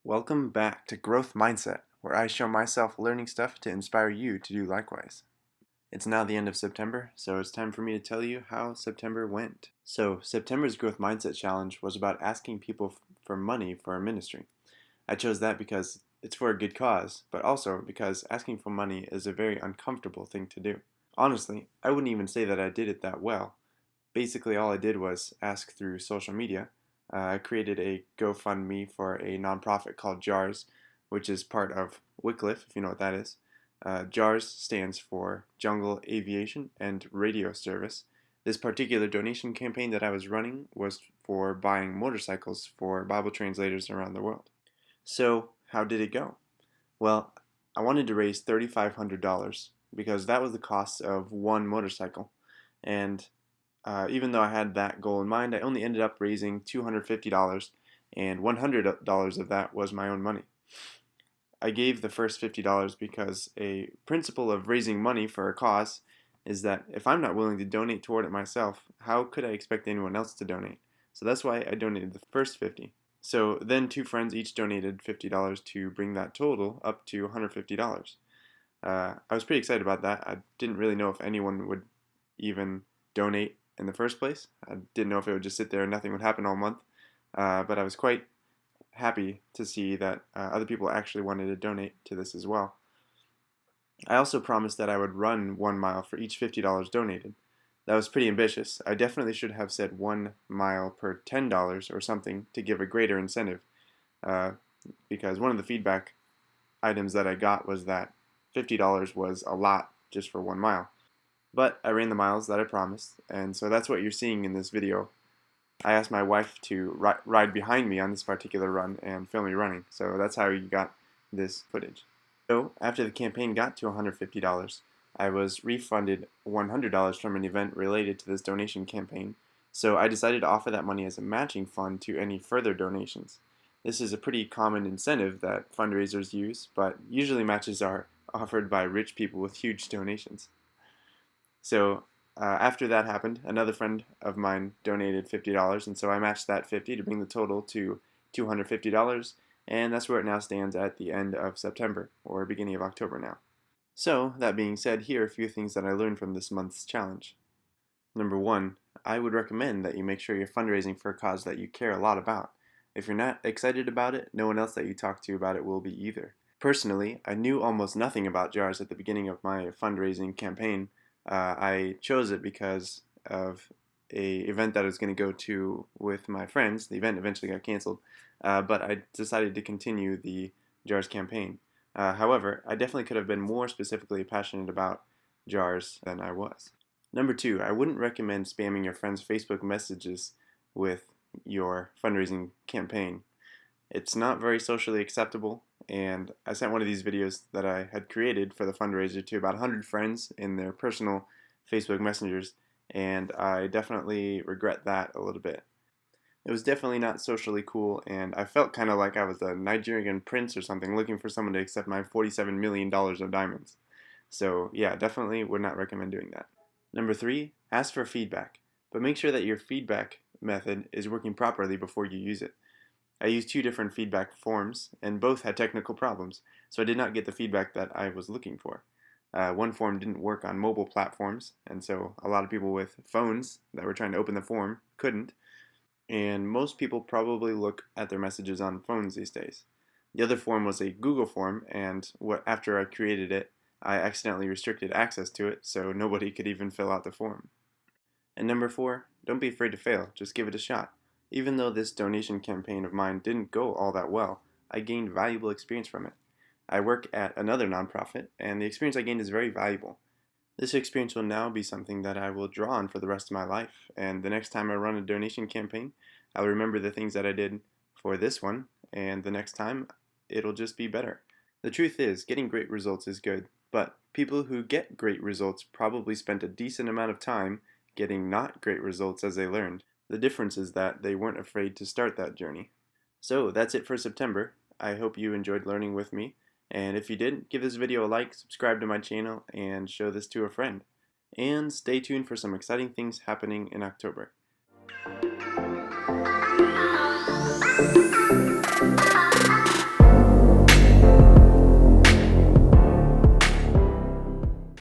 Welcome back to Growth Mindset, where I show myself learning stuff to inspire you to do likewise. It's now the end of September, so it's time for me to tell you how September went. So, September's Growth Mindset Challenge was about asking people for money for our ministry. I chose that because it's for a good cause, but also because asking for money is a very uncomfortable thing to do. Honestly, I wouldn't even say that I did it that well. Basically, all I did was ask through social media. I created a GoFundMe for a nonprofit called JARS, which is part of Wycliffe, if you know what that is. JARS stands for Jungle Aviation and Radio Service. This particular donation campaign that I was running was for buying motorcycles for Bible translators around the world. So, how did it go? Well, I wanted to raise $3,500 because that was the cost of one motorcycle. And even though I had that goal in mind, I only ended up raising $250, and $100 of that was my own money. I gave the first $50 because a principle of raising money for a cause is that if I'm not willing to donate toward it myself, how could I expect anyone else to donate? So that's why I donated the first 50. So then two friends each donated $50 to bring that total up to $150. I was pretty excited about that. I didn't really know if anyone would even donate in the first place. I didn't know if it would just sit there and nothing would happen all month. But I was quite happy to see that other people actually wanted to donate to this as well. I also promised that I would run 1 mile for each $50 donated. That was pretty ambitious. I definitely should have said 1 mile per $10 or something to give a greater incentive. Because one of the feedback items that I got was that $50 was a lot just for 1 mile. But I ran the miles that I promised, and so that's what you're seeing in this video. I asked my wife to ride behind me on this particular run and film me running, so that's how you got this footage. So after the campaign got to $150, I was refunded $100 from an event related to this donation campaign, so I decided to offer that money as a matching fund to any further donations. This is a pretty common incentive that fundraisers use, but usually matches are offered by rich people with huge donations. So after that happened, another friend of mine donated $50, and so I matched that 50 to bring the total to $250, and that's where it now stands at the end of September, or beginning of October now. So, that being said, here are a few things that I learned from this month's challenge. Number one, I would recommend that you make sure you're fundraising for a cause that you care a lot about. If you're not excited about it, no one else that you talk to about it will be either. Personally, I knew almost nothing about JARS at the beginning of my fundraising campaign. I chose it because of a event that I was going to go to with my friends. The event eventually got canceled, but I decided to continue the JARS campaign. However, I definitely could have been more specifically passionate about JARS than I was. Number two, I wouldn't recommend spamming your friends' Facebook messages with your fundraising campaign. It's not very socially acceptable, and I sent one of these videos that I had created for the fundraiser to about 100 friends in their personal Facebook messengers, and I definitely regret that a little bit. It was definitely not socially cool, and I felt kind of like I was a Nigerian prince or something looking for someone to accept my $47 million of diamonds. So yeah, definitely would not recommend doing that. Number three, ask for feedback, but make sure that your feedback method is working properly before you use it. I used two different feedback forms, and both had technical problems, so I did not get the feedback that I was looking for. One form didn't work on mobile platforms, and so a lot of people with phones that were trying to open the form couldn't, and most people probably look at their messages on phones these days. The other form was a Google form, and after I created it, I accidentally restricted access to it, so nobody could even fill out the form. And number four, don't be afraid to fail, just give it a shot. Even though this donation campaign of mine didn't go all that well, I gained valuable experience from it. I work at another nonprofit, and the experience I gained is very valuable. This experience will now be something that I will draw on for the rest of my life, and the next time I run a donation campaign, I'll remember the things that I did for this one, and the next time, it'll just be better. The truth is, getting great results is good, but people who get great results probably spent a decent amount of time getting not great results as they learned. The difference is that they weren't afraid to start that journey. So that's it for September. I hope you enjoyed learning with me. And if you did, give this video a like, subscribe to my channel, and show this to a friend. And stay tuned for some exciting things happening in October.